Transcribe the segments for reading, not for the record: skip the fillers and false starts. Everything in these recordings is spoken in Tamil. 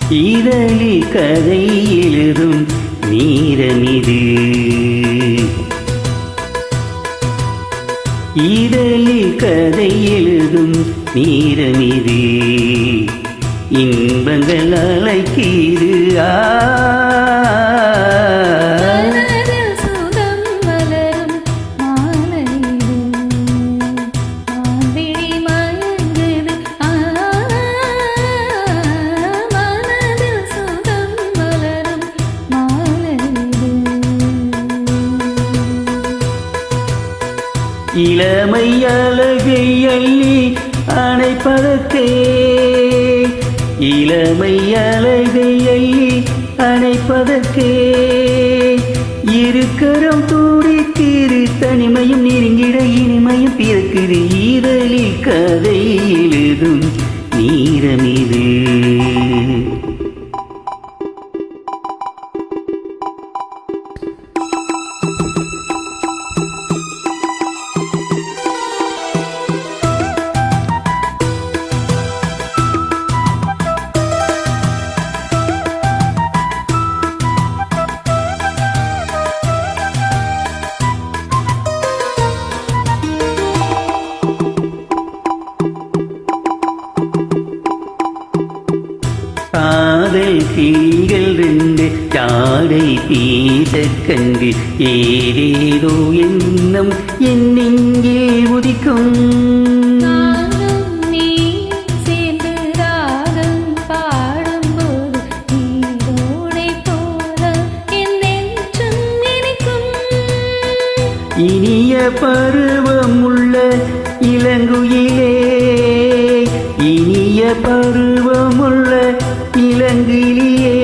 இதழில் கதை எழுதும் நீரமிது. இதழில் கதை எழுதும் நீரமிது. இன்பங்கள் அழைக்கிது. இளமை அழகை அள்ளி அணைப்பதற்கே, இளமை அழகை அள்ளி அணைப்பதற்கே, இருக்கரம் துடித்திரு தனிமையும் நெருங்கிட இனிமையும் பிறக்குது. இதழில் கதை எழுதும் நீரமிது. காதல் கிளிகள் ரெண்டு ஜாடை பீச கண்டு ஏதேதோ எண்ணம் என்னெங்கே உதிக்கும். இனிய பருவமுள்ள இளங்குயிலே, இனிய பருவமுள்ள இளங்கிலியே,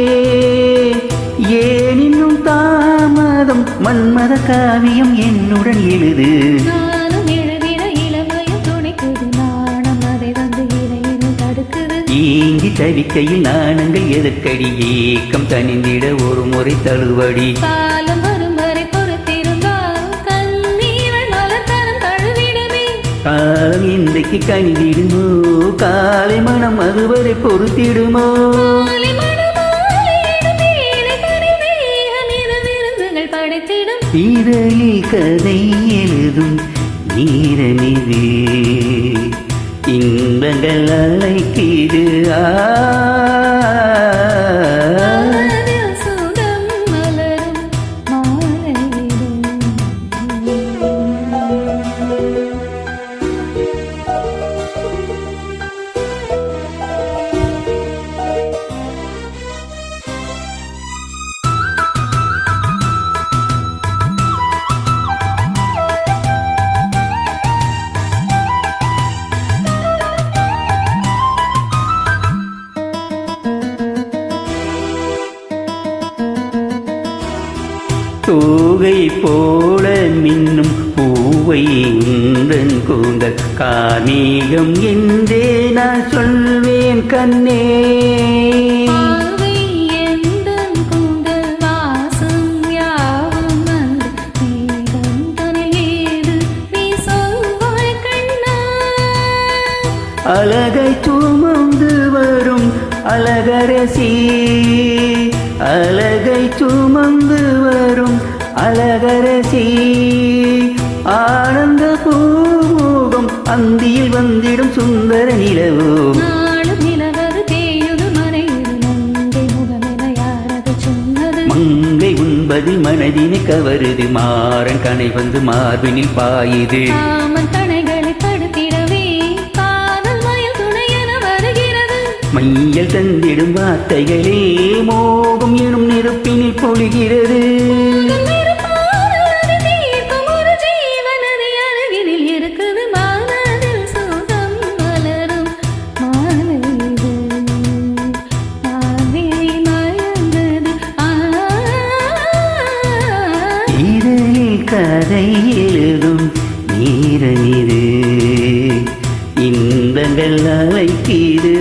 ஏன் இன்னும் தாமதம்? மன்மத காவியம் என்னுடன் எழுது. நானும் எழுதிட இளமையும் துணைக்குது. நாணம் அதை வந்து இறையினும் தடுக்குது. ஏங்கி தவிக்கையில் நாணங்கள் எதற்கடி? ஏக்கம் தனிந்திட ஒரு முறை தழுவடி. காலம் வரும் வரை பொறுத்திருந்தால் கண்ணீரன் மலர்தரம் தழுவிடுமே. காலம் இன்றைக்கு கனிந்திடுமோ? காலை மனம் அதுவரை பொறுத்திடுமோ? இதழில் கதை எழுதும் நீரமிது. இன்பங்கள் அழைக்கிது. தூகை போல மின்னும் பூவை உந்தன் கூந்தல் கார்மேகம் என்றே நான் சொல்வேன் கண்ணே. அழகை சுமந்து வரும் அழகரசி, அழகை சுமந்து வரும் அழகரசி, ஆனந்த பூமுகம் அந்தியில் வந்திடும் சுந்தர நிலவோ. மங்கை உண்பதில் மனதினை கவருது. மாறன் கனை வந்து மார்பினில் பாயுது. மையல் தந்திடும் வார்த்தைகளே மோகம் எனும் நெருப்பினில் பொழிகிறது. இதழில் கதை எழுதும் நீரமிது. இன்பங்கள் அழைக்கிது.